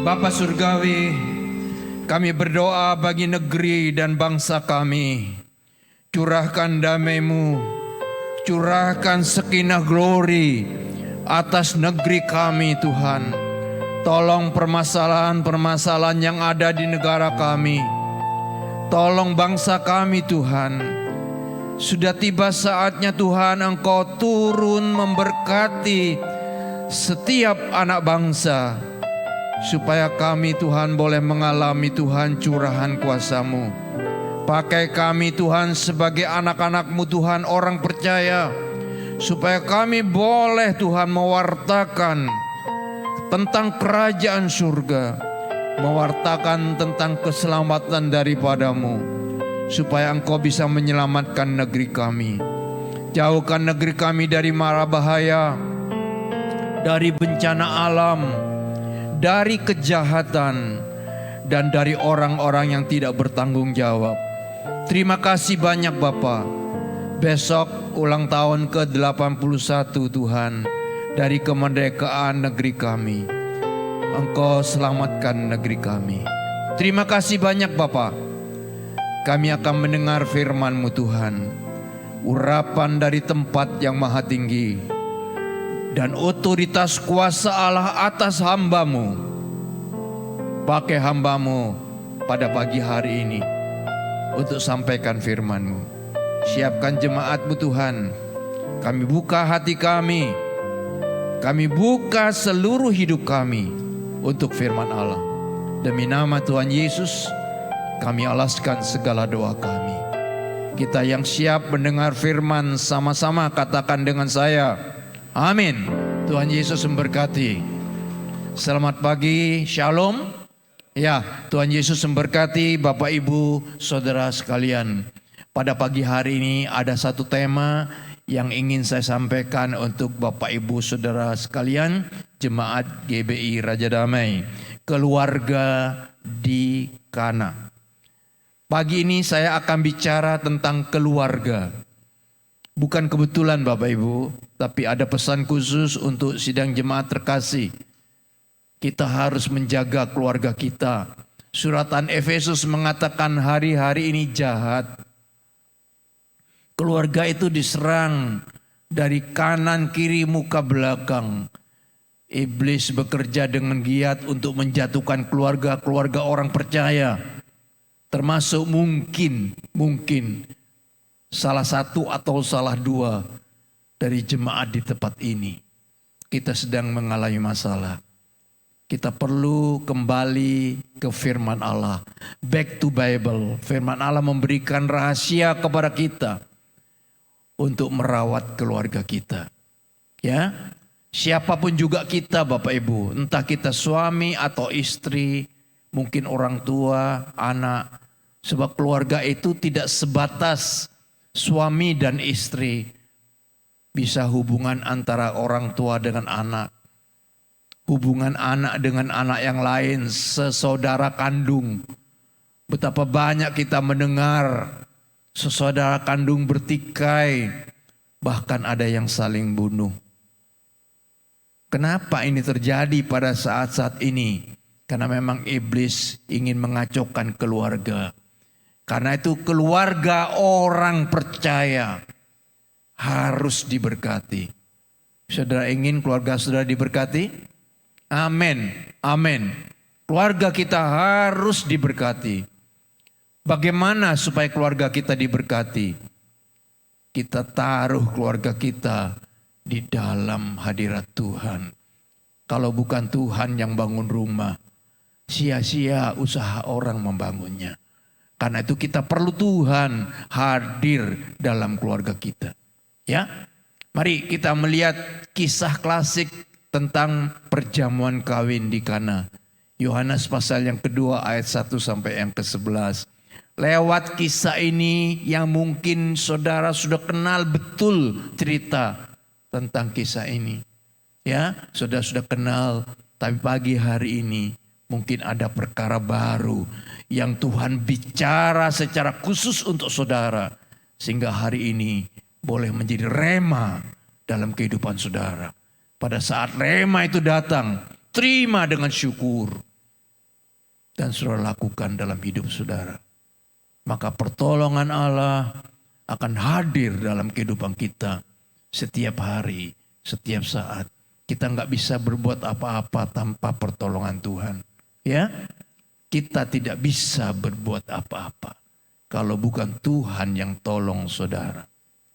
Bapa Surgawi, kami berdoa bagi negeri dan bangsa kami. Curahkan damai-Mu, curahkan sakinah glory atas negeri kami Tuhan. Tolong permasalahan-permasalahan yang ada di negara kami. Tolong bangsa kami Tuhan. Sudah tiba saatnya Tuhan Engkau turun memberkati setiap anak bangsa. Supaya kami Tuhan boleh mengalami Tuhan curahan kuasa-Mu. Pakai kami Tuhan sebagai anak-anak-Mu Tuhan, orang percaya. Supaya kami boleh Tuhan mewartakan tentang kerajaan surga. Mewartakan tentang keselamatan daripada-Mu. Supaya Engkau bisa menyelamatkan negeri kami. Jauhkan negeri kami dari mara bahaya, dari bencana alam, dari kejahatan, dan dari orang-orang yang tidak bertanggung jawab. Terima kasih banyak Bapa. Besok ulang tahun ke-81 Tuhan, dari kemerdekaan negeri kami. Engkau selamatkan negeri kami. Terima kasih banyak Bapa. Kami akan mendengar firman-Mu Tuhan, urapan dari tempat yang maha tinggi, dan otoritas kuasa Allah atas hamba-Mu. Pakai hamba-Mu pada pagi hari ini untuk sampaikan firman-Mu. Siapkan jemaat-Mu Tuhan. Kami buka hati kami. Kami buka seluruh hidup kami untuk firman Allah. Demi nama Tuhan Yesus, kami alaskan segala doa kami. Kita yang siap mendengar firman sama-sama katakan dengan saya, amin. Tuhan Yesus memberkati. Selamat pagi, shalom. Ya, Tuhan Yesus memberkati Bapak Ibu Saudara sekalian. Pada pagi hari ini ada satu tema yang ingin saya sampaikan untuk Bapak Ibu Saudara sekalian, Jemaat GBI Raja Damai, keluarga di Kana. Pagi ini saya akan bicara tentang keluarga. Bukan kebetulan Bapak Ibu, tapi ada pesan khusus untuk sidang jemaat terkasih. Kita harus menjaga keluarga kita. Suratan Efesus mengatakan hari-hari ini jahat. Keluarga itu diserang dari kanan, kiri, muka, belakang. Iblis bekerja dengan giat untuk menjatuhkan keluarga-keluarga orang percaya. Termasuk mungkin salah satu atau salah dua dari jemaat di tempat ini. Kita sedang mengalami masalah. Kita perlu kembali ke firman Allah. Back to Bible. Firman Allah memberikan rahasia kepada kita untuk merawat keluarga kita. Ya, siapapun juga kita Bapak Ibu. Entah kita suami atau istri, mungkin orang tua, anak. Sebab keluarga itu tidak sebatas suami dan istri, bisa hubungan antara orang tua dengan anak, hubungan anak dengan anak yang lain, sesaudara kandung. Betapa banyak kita mendengar sesaudara kandung bertikai, bahkan ada yang saling bunuh. Kenapa ini terjadi pada saat-saat ini? Karena memang iblis ingin mengacaukan keluarga. Karena itu keluarga orang percaya harus diberkati. Saudara ingin keluarga saudara diberkati? Amin, amin. Keluarga kita harus diberkati. Bagaimana supaya keluarga kita diberkati? Kita taruh keluarga kita di dalam hadirat Tuhan. Kalau bukan Tuhan yang bangun rumah, sia-sia usaha orang membangunnya. Karena itu kita perlu Tuhan hadir dalam keluarga kita. Ya, mari kita melihat kisah klasik tentang perjamuan kawin di Kana. Yohanes pasal yang kedua ayat 1 sampai yang ke-11. Lewat kisah ini yang mungkin saudara sudah kenal betul cerita tentang kisah ini. Ya, saudara sudah kenal, tapi pagi hari ini mungkin ada perkara baru yang Tuhan bicara secara khusus untuk saudara. Sehingga hari ini boleh menjadi rema dalam kehidupan saudara. Pada saat rema itu datang, terima dengan syukur. dan saudara lakukan dalam hidup saudara, maka pertolongan Allah akan hadir dalam kehidupan kita setiap hari, setiap saat. Kita nggak bisa berbuat apa-apa tanpa pertolongan Tuhan. Ya, kita tidak bisa berbuat apa-apa kalau bukan Tuhan yang tolong saudara.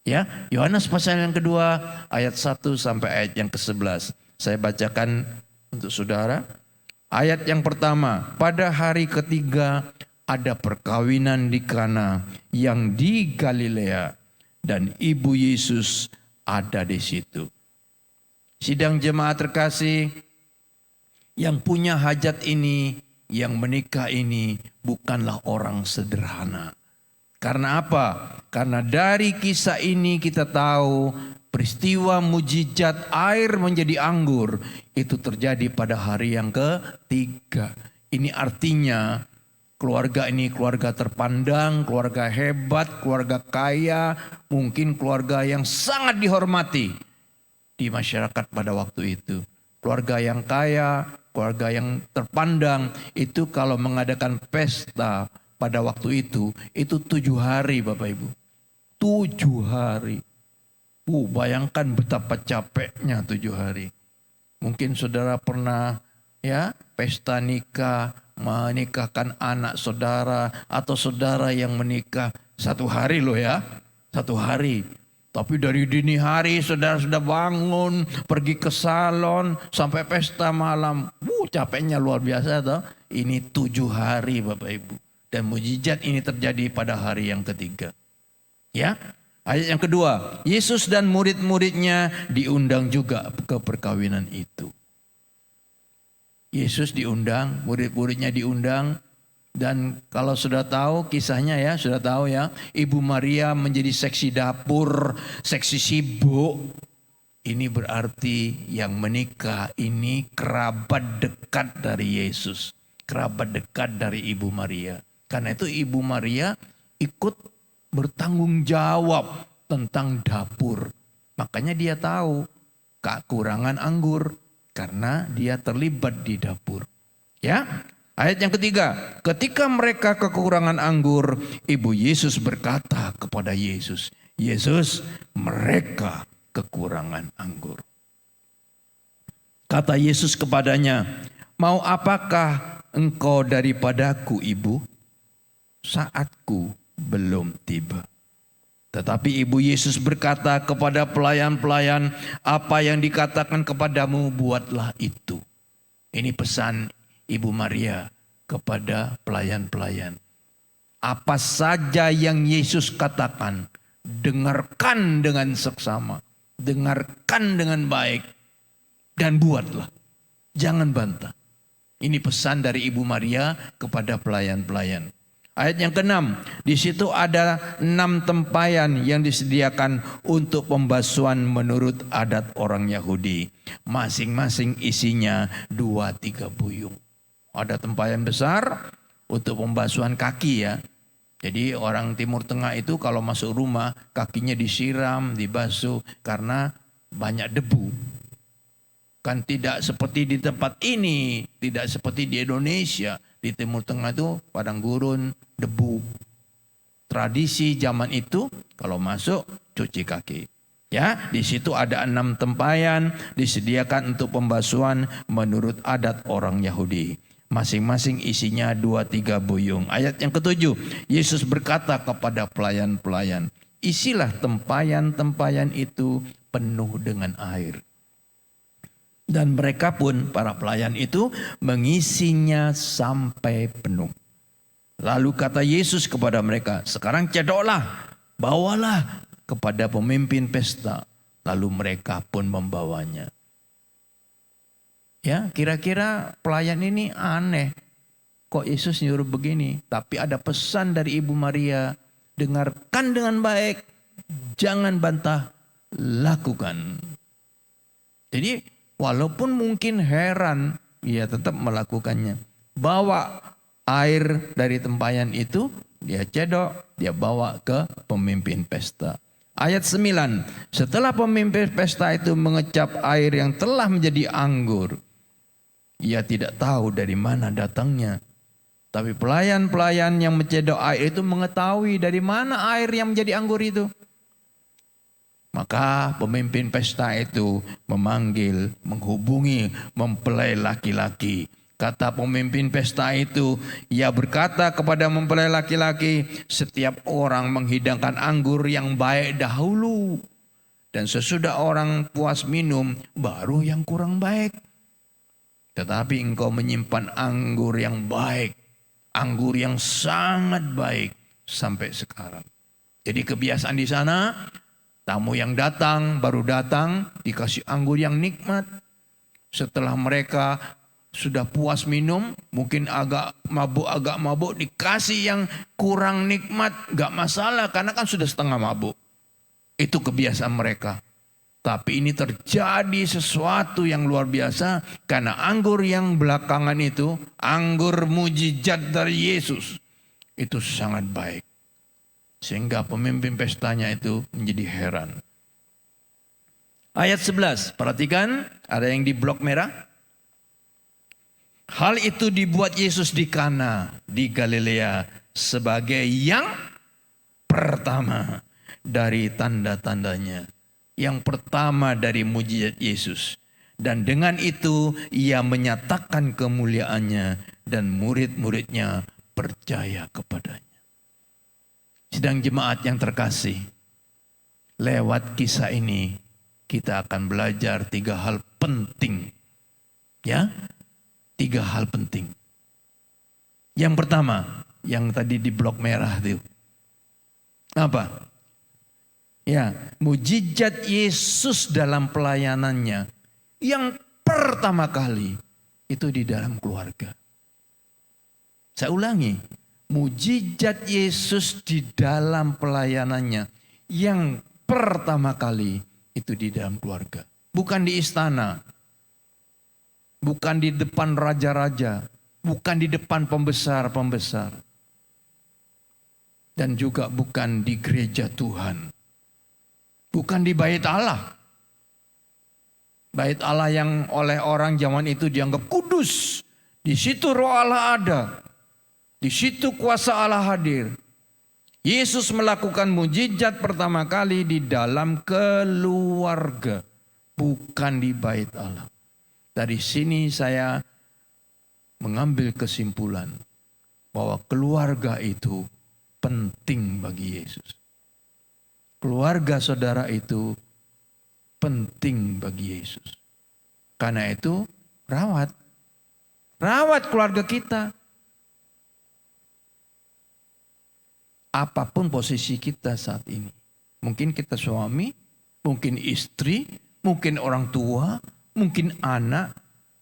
Ya, Yohanes pasal yang kedua ayat 1 sampai ayat yang ke-11. Saya bacakan untuk saudara. Ayat yang pertama, pada hari ketiga ada perkawinan di Kana yang di Galilea dan ibu Yesus ada di situ. Sidang jemaat terkasih, yang punya hajat ini, yang menikah ini bukanlah orang sederhana. Karena apa? Karena dari kisah ini kita tahu peristiwa mujizat air menjadi anggur itu terjadi pada hari yang ketiga. Ini artinya keluarga ini keluarga terpandang, keluarga hebat, keluarga kaya, mungkin keluarga yang sangat dihormati di masyarakat pada waktu itu. Keluarga yang kaya, keluarga yang terpandang itu kalau mengadakan pesta pada waktu itu 7 hari Bapak Ibu. 7 hari. Bayangkan betapa capeknya 7 hari. Mungkin saudara pernah ya pesta nikah, menikahkan anak saudara atau saudara yang menikah 1 hari loh ya. 1 hari. Tapi dari dini hari saudara sudah bangun, pergi ke salon, sampai pesta malam. Capeknya luar biasa toh. Ini 7 hari Bapak Ibu. Dan mujizat ini terjadi pada hari yang ketiga. Ya, ayat yang kedua. Yesus dan murid-muridnya diundang juga ke perkawinan itu. Yesus diundang, murid-muridnya diundang. Dan kalau sudah tahu kisahnya ya, sudah tahu ya, Ibu Maria menjadi seksi dapur, seksi sibuk. Ini berarti yang menikah ini kerabat dekat dari Yesus. Kerabat dekat dari Ibu Maria. Karena itu Ibu Maria ikut bertanggung jawab tentang dapur. Makanya dia tahu kekurangan anggur. Karena dia terlibat di dapur. Ya. Ayat yang ketiga, ketika mereka kekurangan anggur, ibu Yesus berkata kepada Yesus, Yesus, mereka kekurangan anggur. Kata Yesus kepadanya, mau apakah engkau daripadaku ibu? Saatku belum tiba. Tetapi ibu Yesus berkata kepada pelayan-pelayan, apa yang dikatakan kepadamu buatlah itu. Ini pesan Ibu Maria kepada pelayan-pelayan. Apa saja yang Yesus katakan, dengarkan dengan seksama, dengarkan dengan baik, dan buatlah. Jangan bantah. Ini pesan dari Ibu Maria kepada pelayan-pelayan. Ayat yang ke-6, di situ ada 6 tempayan yang disediakan untuk pembasuhan menurut adat orang Yahudi. Masing-masing isinya 2-3 buyung. Ada tempayan besar untuk pembasuhan kaki ya. Jadi orang Timur Tengah itu kalau masuk rumah kakinya disiram, dibasuh karena banyak debu. Kan tidak seperti di tempat ini, tidak seperti di Indonesia. Di Timur Tengah itu padang gurun, debu. Tradisi zaman itu kalau masuk cuci kaki. Ya, di situ ada 6 tempayan disediakan untuk pembasuhan menurut adat orang Yahudi. Masing-masing isinya 2-3 buyung. Ayat yang ke-7, Yesus berkata kepada pelayan-pelayan, isilah tempayan-tempayan itu penuh dengan air. Dan mereka pun, para pelayan itu, mengisinya sampai penuh. Lalu kata Yesus kepada mereka, sekarang cedoklah, bawalah kepada pemimpin pesta. Lalu mereka pun membawanya. Ya, kira-kira pelayan ini aneh. Kok Yesus nyuruh begini? Tapi ada pesan dari Ibu Maria. Dengarkan dengan baik. Jangan bantah. Lakukan. Jadi walaupun mungkin heran. Ia tetap melakukannya. Bawa air dari tempayan itu. Dia cedok. Dia bawa ke pemimpin pesta. Ayat 9. Setelah pemimpin pesta itu mengecap air yang telah menjadi anggur. Ia tidak tahu dari mana datangnya. Tapi pelayan-pelayan yang mencedok air itu mengetahui dari mana air yang menjadi anggur itu. Maka pemimpin pesta itu memanggil, menghubungi mempelai laki-laki. Kata pemimpin pesta itu, ia berkata kepada mempelai laki-laki, setiap orang menghidangkan anggur yang baik dahulu. Dan sesudah orang puas minum, baru yang kurang baik. Tetapi engkau menyimpan anggur yang baik, anggur yang sangat baik sampai sekarang. Jadi kebiasaan di sana, tamu yang datang, baru datang, dikasih anggur yang nikmat. Setelah mereka sudah puas minum, mungkin agak mabuk, dikasih yang kurang nikmat, gak masalah karena kan sudah setengah mabuk. Itu kebiasaan mereka. Tapi ini terjadi sesuatu yang luar biasa karena anggur yang belakangan itu, anggur mujizat dari Yesus, itu sangat baik. Sehingga pemimpin pestanya itu menjadi heran. Ayat 11, perhatikan ada yang di blok merah. Hal itu dibuat Yesus di Kana di Galilea sebagai yang pertama dari tanda-tandanya. Yang pertama dari mujizat Yesus. Dan dengan itu ia menyatakan kemuliaannya dan murid-muridnya percaya kepadanya. Sedang jemaat yang terkasih, lewat kisah ini kita akan belajar 3 hal penting. Ya, 3 hal penting. Yang pertama, yang tadi di blok merah itu. Apa? Ya, mujizat Yesus dalam pelayanannya yang pertama kali itu di dalam keluarga. Saya ulangi, mujizat Yesus di dalam pelayanannya yang pertama kali itu di dalam keluarga. Bukan di istana, bukan di depan raja-raja, bukan di depan pembesar-pembesar. Dan juga bukan di gereja Tuhan. Bukan di bait Allah. Bait Allah yang oleh orang zaman itu dianggap kudus. Di situ roh Allah ada. Di situ kuasa Allah hadir. Yesus melakukan mujizat pertama kali di dalam keluarga. Bukan di bait Allah. Dari sini saya mengambil kesimpulan bahwa keluarga itu penting bagi Yesus. Keluarga saudara itu penting bagi Yesus. Karena itu rawat keluarga kita. Apapun posisi kita saat ini. Mungkin kita suami, mungkin istri, mungkin orang tua, mungkin anak.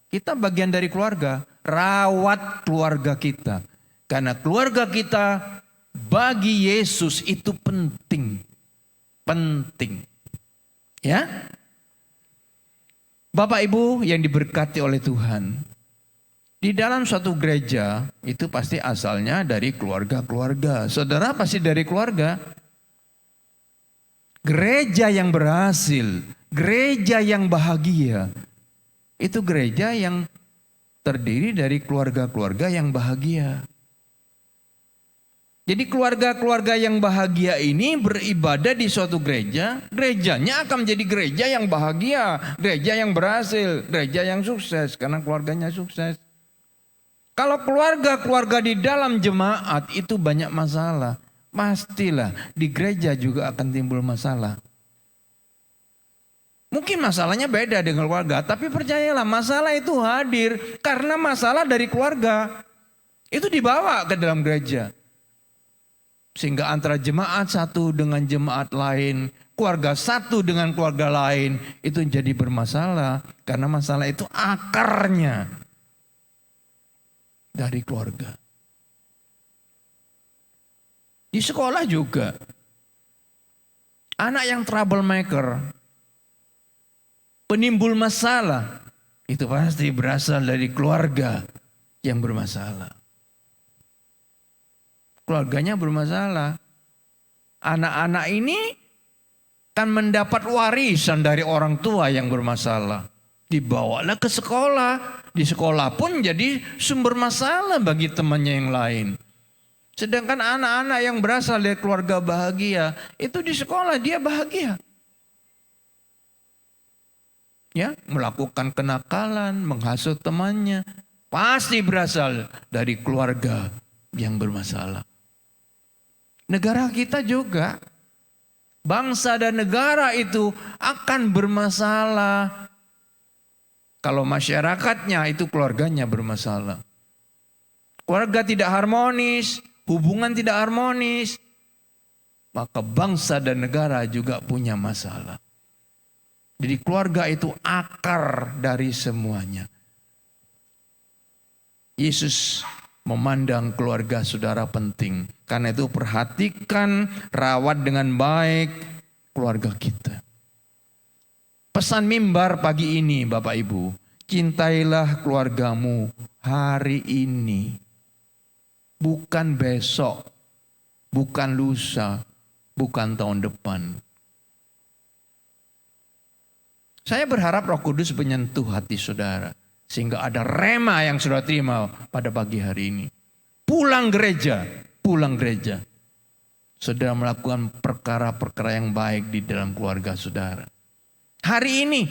Kita bagian dari keluarga. Rawat keluarga kita. Karena keluarga kita bagi Yesus itu penting. Penting. Ya. Bapak Ibu yang diberkati oleh Tuhan. Di dalam suatu gereja itu pasti asalnya dari keluarga-keluarga. Saudara pasti dari keluarga. Gereja yang berhasil, gereja yang bahagia. Itu gereja yang terdiri dari keluarga-keluarga yang bahagia. Jadi keluarga-keluarga yang bahagia ini beribadah di suatu gereja. Gerejanya akan menjadi gereja yang bahagia. Gereja yang berhasil. Gereja yang sukses karena keluarganya sukses. Kalau keluarga-keluarga di dalam jemaat itu banyak masalah. Pastilah di gereja juga akan timbul masalah. Mungkin masalahnya beda dengan keluarga. Tapi percayalah masalah itu hadir karena masalah dari keluarga. Itu dibawa ke dalam gereja. Sehingga antara jemaat satu dengan jemaat lain, keluarga satu dengan keluarga lain, itu jadi bermasalah. Karena masalah itu akarnya dari keluarga. Di sekolah juga, anak yang troublemaker, penimbul masalah, itu pasti berasal dari keluarga yang bermasalah. Keluarganya bermasalah. Anak-anak ini kan mendapat warisan dari orang tua yang bermasalah. Dibawalah ke sekolah. Di sekolah pun jadi sumber masalah bagi temannya yang lain. Sedangkan anak-anak yang berasal dari keluarga bahagia, itu di sekolah dia bahagia. Ya, melakukan kenakalan, menghasut temannya, pasti berasal dari keluarga yang bermasalah. Negara kita juga, bangsa dan negara itu akan bermasalah kalau masyarakatnya itu keluarganya bermasalah. Keluarga tidak harmonis, hubungan tidak harmonis, maka bangsa dan negara juga punya masalah. Jadi keluarga itu akar dari semuanya. Yesus memandang keluarga saudara penting. Karena itu perhatikan, rawat dengan baik keluarga kita. Pesan mimbar pagi ini Bapak Ibu, cintailah keluargamu hari ini. Bukan besok, bukan lusa, bukan tahun depan. Saya berharap Roh Kudus menyentuh hati saudara. Sehingga ada rema yang saudara terima pada pagi hari ini. Pulang gereja. Saudara melakukan perkara-perkara yang baik di dalam keluarga saudara. Hari ini,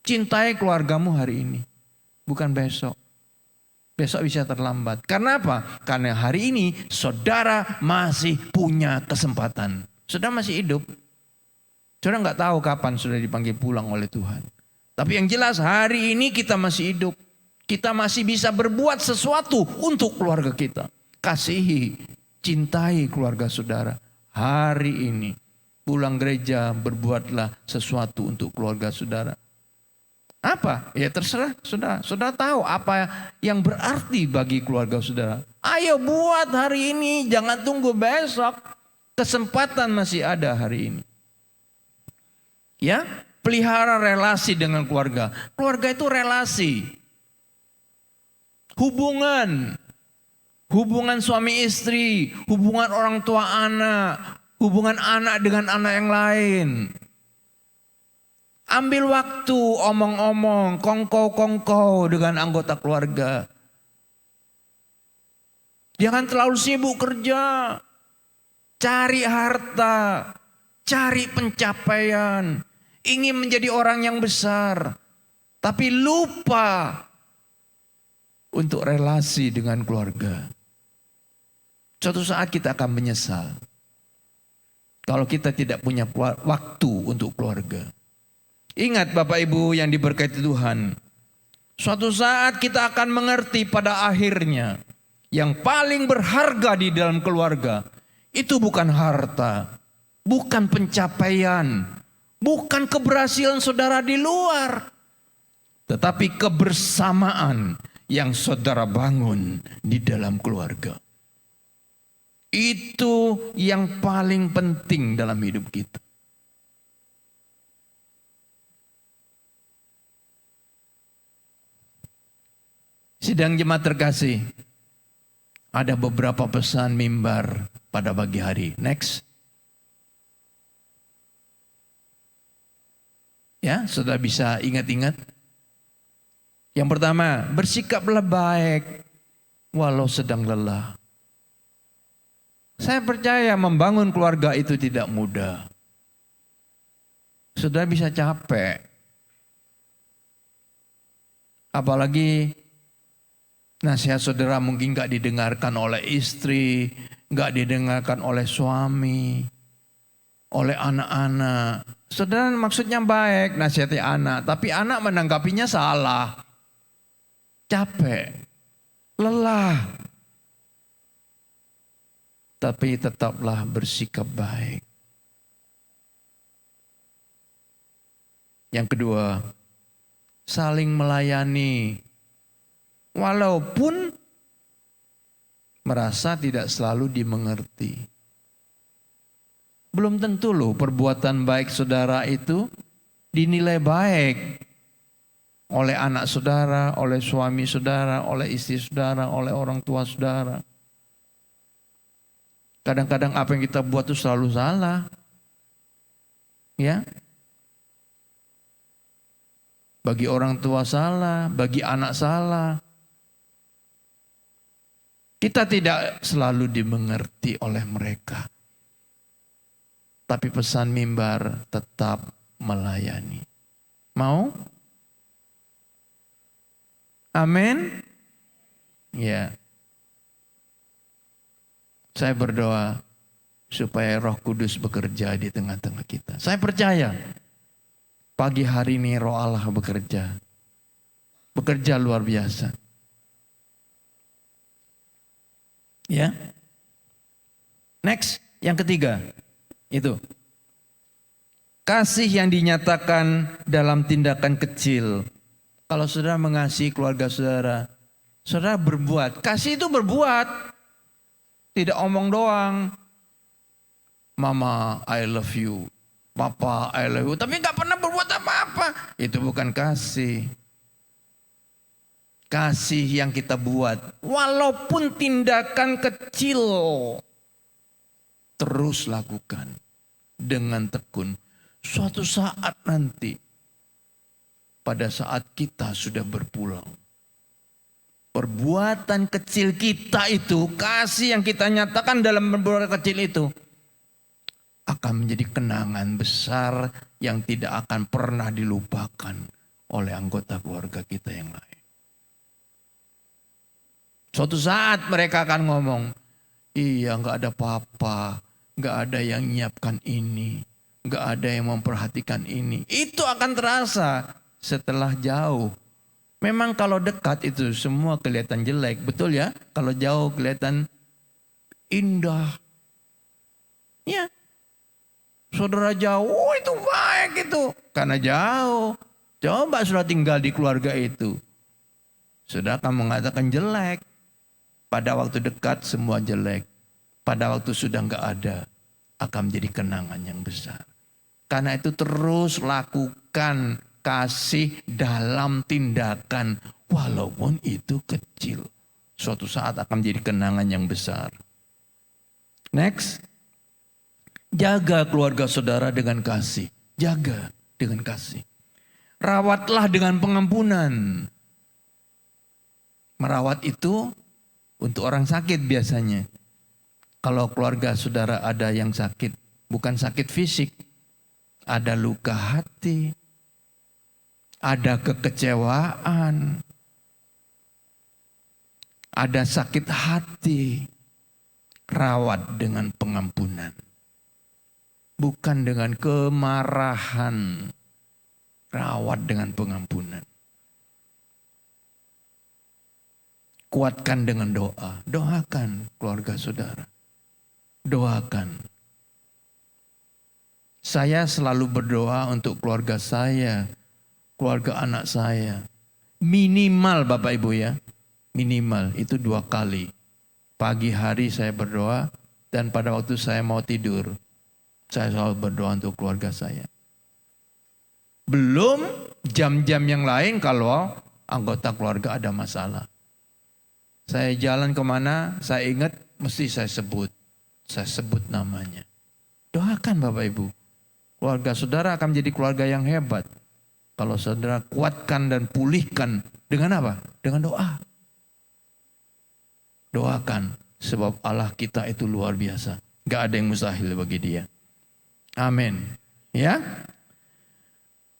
cintai keluargamu hari ini. Bukan besok. Besok bisa terlambat. Karena apa? Karena hari ini saudara masih punya kesempatan. Saudara masih hidup. Saudara nggak tahu kapan saudara dipanggil pulang oleh Tuhan. Tapi yang jelas hari ini kita masih hidup. Kita masih bisa berbuat sesuatu untuk keluarga kita. Kasihi, cintai keluarga saudara. Hari ini pulang gereja berbuatlah sesuatu untuk keluarga saudara. Apa? Ya terserah saudara. Saudara tahu apa yang berarti bagi keluarga saudara. Ayo buat hari ini, jangan tunggu besok. Kesempatan masih ada hari ini. Ya, pelihara relasi dengan keluarga. Keluarga itu relasi. Hubungan suami istri, hubungan orang tua anak, hubungan anak dengan anak yang lain. Ambil waktu omong-omong, kongkow-kongkow dengan anggota keluarga. Jangan terlalu sibuk kerja, cari harta, cari pencapaian, ingin menjadi orang yang besar. Tapi lupa untuk relasi dengan keluarga. Suatu saat kita akan menyesal kalau kita tidak punya waktu untuk keluarga. Ingat Bapak Ibu yang diberkati Tuhan. Suatu saat kita akan mengerti pada akhirnya. Yang paling berharga di dalam keluarga. Itu bukan harta. Bukan pencapaian. Bukan keberhasilan saudara di luar. Tetapi kebersamaan yang saudara bangun di dalam keluarga. Itu yang paling penting dalam hidup kita. Sidang jemaat terkasih, ada beberapa pesan mimbar pada pagi hari. Next. Ya, saudara bisa ingat-ingat. Yang pertama, bersikaplah baik walau sedang lelah. Saya percaya membangun keluarga itu tidak mudah. Saudara bisa capek. Apalagi nasihat saudara mungkin gak didengarkan oleh istri, gak didengarkan oleh suami, oleh anak-anak. Saudara maksudnya baik nasihati anak, tapi anak menanggapinya salah. Capek, lelah. Tapi tetaplah bersikap baik. Yang kedua, saling melayani. Walaupun merasa tidak selalu dimengerti. Belum tentu loh perbuatan baik saudara itu dinilai baik oleh anak saudara, oleh suami saudara, oleh istri saudara, oleh orang tua saudara. Kadang-kadang apa yang kita buat itu selalu salah. Ya. Bagi orang tua salah, bagi anak salah. Kita tidak selalu dimengerti oleh mereka. Tapi pesan mimbar tetap melayani. Mau? Amin? Ya. Saya berdoa supaya Roh Kudus bekerja di tengah-tengah kita. Saya percaya pagi hari ini Roh Allah bekerja. Bekerja luar biasa. Ya. Next, yang ketiga. Itu. Kasih yang dinyatakan dalam tindakan kecil. Kalau saudara mengasihi keluarga saudara, saudara berbuat. Kasih itu berbuat. Tidak omong doang. Mama, I love you. Papa, I love you. Tapi gak pernah berbuat apa-apa. Itu bukan kasih. Kasih yang kita buat. Walaupun tindakan kecil. Terus lakukan. Dengan tekun. Suatu saat nanti. Pada saat kita sudah berpulang. Perbuatan kecil kita itu. Kasih yang kita nyatakan dalam perbuatan kecil itu. Akan menjadi kenangan besar yang tidak akan pernah dilupakan oleh anggota keluarga kita yang lain. Suatu saat mereka akan ngomong, iya gak ada papa, gak ada yang nyiapkan ini, gak ada yang memperhatikan ini. Itu akan terasa setelah jauh. Memang kalau dekat itu semua kelihatan jelek, betul ya? Kalau jauh kelihatan indah. Ya. Saudara jauh itu baik itu. Karena jauh. Coba sudah tinggal di keluarga itu. Sudah akan mengatakan jelek. Pada waktu dekat semua jelek. Pada waktu sudah enggak ada. Akan menjadi kenangan yang besar. Karena itu terus lakukan kasih dalam tindakan. Walaupun itu kecil. Suatu saat akan menjadi kenangan yang besar. Next. Jaga keluarga saudara dengan kasih. Jaga dengan kasih. Rawatlah dengan pengampunan. Merawat itu untuk orang sakit biasanya. Kalau keluarga saudara ada yang sakit, bukan sakit fisik. Ada luka hati. Ada kekecewaan. Ada sakit hati. Rawat dengan pengampunan. Bukan dengan kemarahan. Rawat dengan pengampunan. Kuatkan dengan doa. Doakan keluarga saudara. Doakan. Saya selalu berdoa untuk keluarga saya. Keluarga anak saya. Minimal Bapak Ibu ya. Minimal itu 2 kali. Pagi hari saya berdoa. Dan pada waktu saya mau tidur. Saya selalu berdoa untuk keluarga saya. Belum jam-jam yang lain kalau anggota keluarga ada masalah. Saya jalan kemana, saya ingat mesti saya sebut. Saya sebut namanya. Doakan Bapak Ibu. Keluarga saudara akan menjadi keluarga yang hebat. Kalau saudara kuatkan dan pulihkan dengan apa? Dengan doa. Doakan. Sebab Allah kita itu luar biasa. Gak ada yang mustahil bagi dia. Amin. Ya.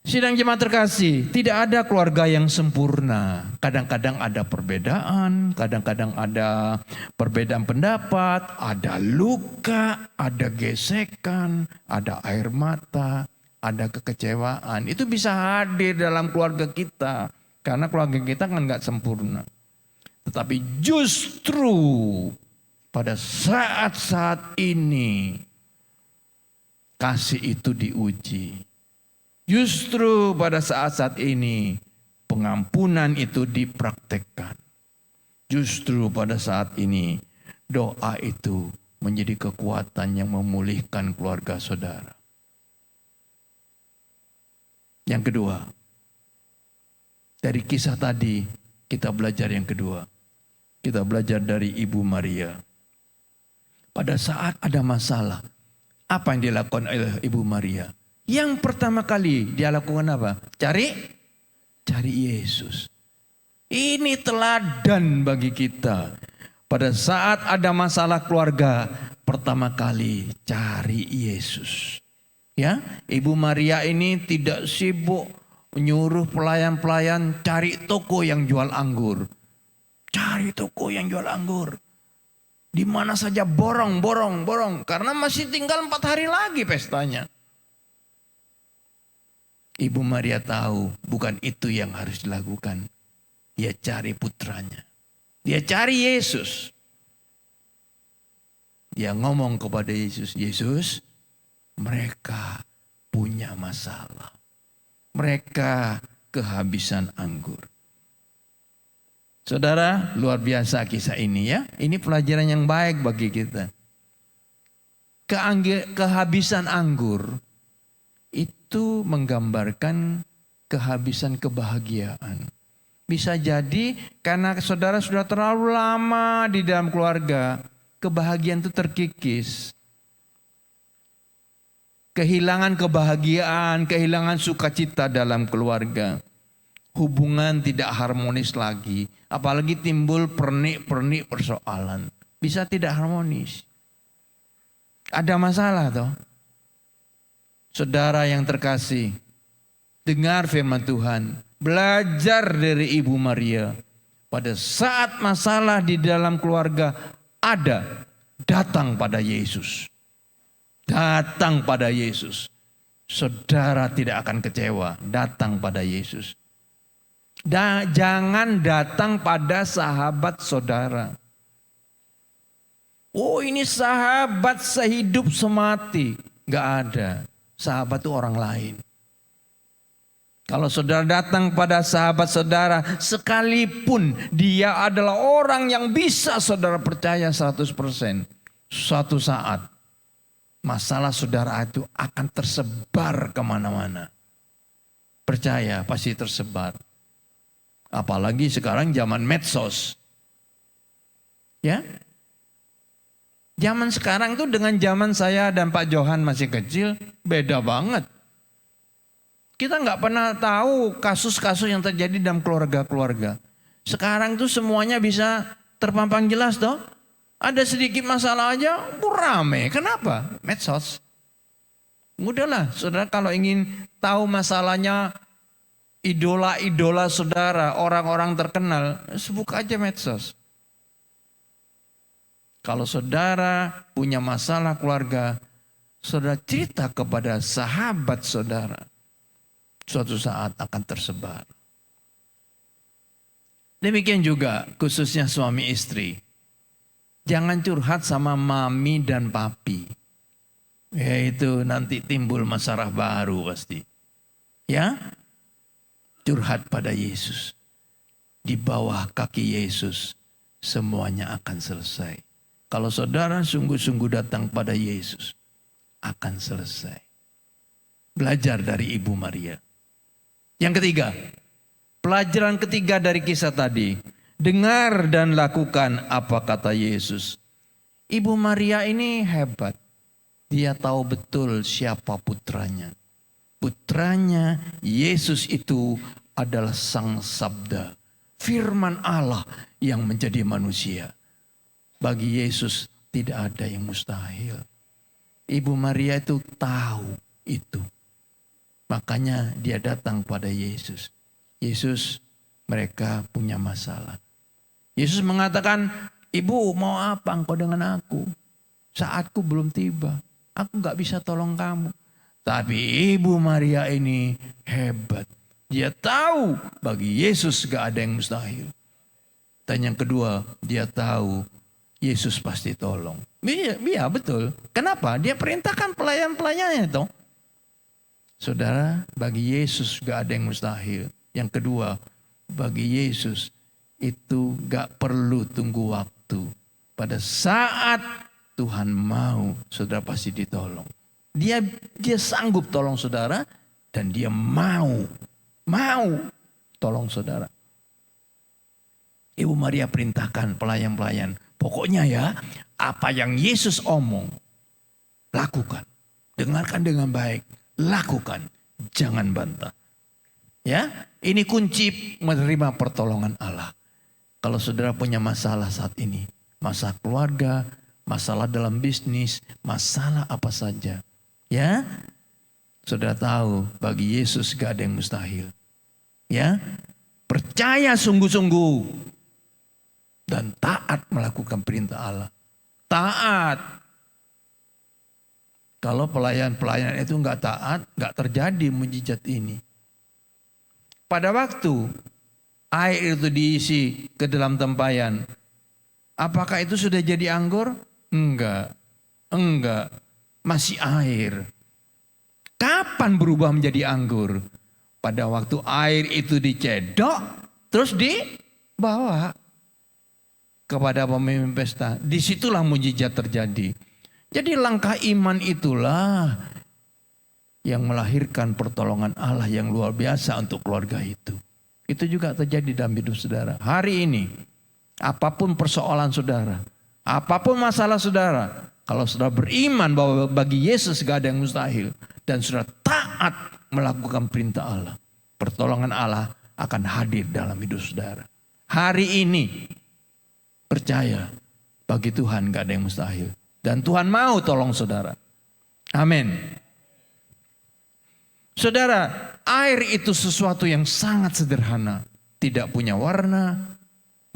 Sidang jemaat terkasih, tidak ada keluarga yang sempurna. Kadang-kadang ada perbedaan, kadang-kadang ada perbedaan pendapat, ada luka, ada gesekan, ada air mata, ada kekecewaan. Itu bisa hadir dalam keluarga kita. Karena keluarga kita kan gak sempurna. Tetapi justru pada saat-saat ini, kasih itu diuji. Justru pada saat-saat ini pengampunan itu dipraktekkan. Justru pada saat ini doa itu menjadi kekuatan yang memulihkan keluarga saudara. Yang kedua, dari kisah tadi kita belajar yang kedua. Kita belajar dari Ibu Maria. Pada saat ada masalah, apa yang dilakukan oleh Ibu Maria? Yang pertama kali dia lakukan apa? Cari Cari Yesus. Ini teladan bagi kita. Pada saat ada masalah keluarga, pertama kali cari Yesus. Ya, Ibu Maria ini tidak sibuk menyuruh pelayan-pelayan cari toko yang jual anggur. Cari toko yang jual anggur. Di mana saja borong. Karena masih tinggal 4 hari lagi pestanya. Ibu Maria tahu bukan itu yang harus dilakukan. Dia cari putranya. Dia cari Yesus. Dia ngomong kepada Yesus, Yesus, mereka punya masalah. Mereka kehabisan anggur. Saudara, luar biasa kisah ini ya. Ini pelajaran yang baik bagi kita. Kehabisan anggur itu menggambarkan kehabisan kebahagiaan. Bisa jadi karena saudara sudah terlalu lama di dalam keluarga, kebahagiaan itu terkikis. Kehilangan kebahagiaan, kehilangan sukacita dalam keluarga. Hubungan tidak harmonis lagi. Apalagi timbul pernik-pernik persoalan. Bisa tidak harmonis. Ada masalah toh. Saudara yang terkasih, dengar firman Tuhan. Belajar dari Ibu Maria. Pada saat masalah di dalam keluarga ada, datang pada Yesus. Datang pada Yesus. Saudara tidak akan kecewa. Datang pada Yesus. Jangan datang pada sahabat saudara. Oh, ini sahabat sehidup semati. Gak ada. Sahabat itu orang lain. Kalau saudara datang pada sahabat saudara, sekalipun dia adalah orang yang bisa saudara percaya 100%. Suatu saat, masalah saudara itu akan tersebar kemana-mana. Percaya, pasti tersebar. Apalagi sekarang zaman medsos. Ya. Zaman sekarang tuh dengan zaman saya dan Pak Johan masih kecil, beda banget. Kita nggak pernah tahu kasus-kasus yang terjadi dalam keluarga-keluarga. Sekarang tuh semuanya bisa terpampang jelas toh. Ada sedikit masalah aja, rame. Kenapa? Medsos. Mudahlah, saudara kalau ingin tahu masalahnya idola-idola saudara, orang-orang terkenal, buka aja medsos. Kalau saudara punya masalah keluarga, saudara cerita kepada sahabat saudara. Suatu saat akan tersebar. Demikian juga khususnya suami istri. Jangan curhat sama mami dan papi. Yaitu nanti timbul masalah baru pasti. Ya, curhat pada Yesus. Di bawah kaki Yesus semuanya akan selesai. Kalau saudara sungguh-sungguh datang pada Yesus, akan selesai. Belajar dari Ibu Maria. Yang ketiga, pelajaran ketiga dari kisah tadi. Dengar dan lakukan apa kata Yesus. Ibu Maria ini hebat. Dia tahu betul siapa putranya. Putranya Yesus itu adalah Sang Sabda. Firman Allah yang menjadi manusia. Bagi Yesus tidak ada yang mustahil. Ibu Maria itu tahu itu. Makanya dia datang pada Yesus. Yesus, mereka punya masalah. Yesus mengatakan, ibu mau apa engkau dengan aku? Saatku belum tiba. Aku gak bisa tolong kamu. Tapi Ibu Maria ini hebat. Dia tahu bagi Yesus gak ada yang mustahil. Dan yang kedua, dia tahu Yesus pasti tolong. Iya betul. Kenapa? Dia perintahkan pelayan-pelayannya toh. Saudara, bagi Yesus gak ada yang mustahil. Yang kedua, bagi Yesus itu gak perlu tunggu waktu. Pada saat Tuhan mau, saudara pasti ditolong. Dia sanggup tolong saudara dan dia mau tolong saudara. Ibu Maria perintahkan pelayan-pelayan, pokoknya ya, apa yang Yesus omong, lakukan. Dengarkan dengan baik. Lakukan, jangan bantah. Ya, ini kunci menerima pertolongan Allah. Kalau saudara punya masalah saat ini, masalah keluarga, masalah dalam bisnis, masalah apa saja, ya, saudara tahu bagi Yesus gak ada yang mustahil. Ya, percaya sungguh-sungguh dan taat melakukan perintah Allah. Taat. Kalau pelayan-pelayan itu nggak taat, nggak terjadi mujizat ini. Pada waktu air itu diisi ke dalam tempayan, apakah itu sudah jadi anggur? Enggak, masih air. Kapan berubah menjadi anggur? Pada waktu air itu dicedok, terus dibawa kepada pemimpin pesta. Disitulah mujizat terjadi. Jadi langkah iman itulah yang melahirkan pertolongan Allah yang luar biasa untuk keluarga itu. Itu juga terjadi dalam hidup saudara. Hari ini, apapun persoalan saudara, apapun masalah saudara, kalau saudara beriman bahwa bagi Yesus gak ada yang mustahil, dan saudara taat melakukan perintah Allah, pertolongan Allah akan hadir dalam hidup saudara. Hari ini, percaya bagi Tuhan gak ada yang mustahil. Dan Tuhan mau tolong saudara. Amin. Saudara, air itu sesuatu yang sangat sederhana. Tidak punya warna,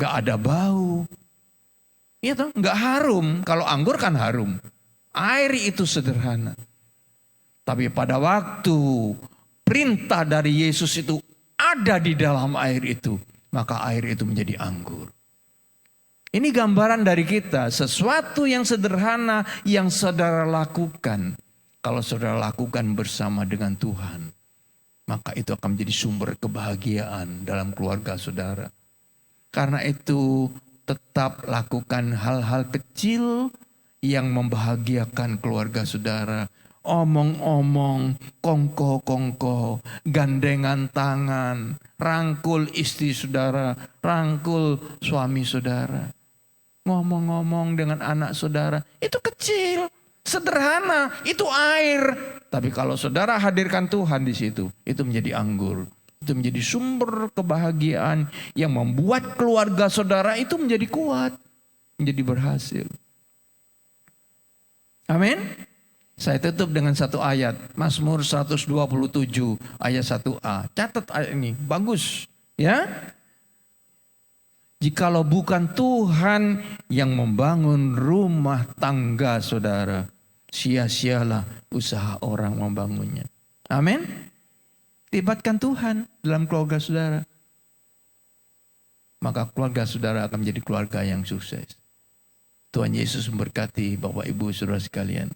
gak ada bau. Iya toh, gak harum. Kalau anggur kan harum. Air itu sederhana. Tapi pada waktu perintah dari Yesus itu ada di dalam air itu, maka air itu menjadi anggur. Ini gambaran dari kita, sesuatu yang sederhana yang saudara lakukan. Kalau saudara lakukan bersama dengan Tuhan, maka itu akan menjadi sumber kebahagiaan dalam keluarga saudara. Karena itu tetap lakukan hal-hal kecil yang membahagiakan keluarga saudara. Omong-omong, kongko-kongko, gandengan tangan, rangkul istri saudara, rangkul suami saudara. Ngomong-ngomong dengan anak saudara, itu kecil, sederhana, itu air. Tapi kalau saudara hadirkan Tuhan di situ, itu menjadi anggur. Itu menjadi sumber kebahagiaan yang membuat keluarga saudara itu menjadi kuat, menjadi berhasil. Amin. Saya tutup dengan satu ayat, Mazmur 127 ayat 1a. Catat ayat ini, bagus ya. Jikalau bukan Tuhan yang membangun rumah tangga saudara, sia-sialah usaha orang membangunnya. Amin. Libatkan Tuhan dalam keluarga saudara, maka keluarga saudara akan menjadi keluarga yang sukses. Tuhan Yesus memberkati Bapak Ibu Saudara sekalian.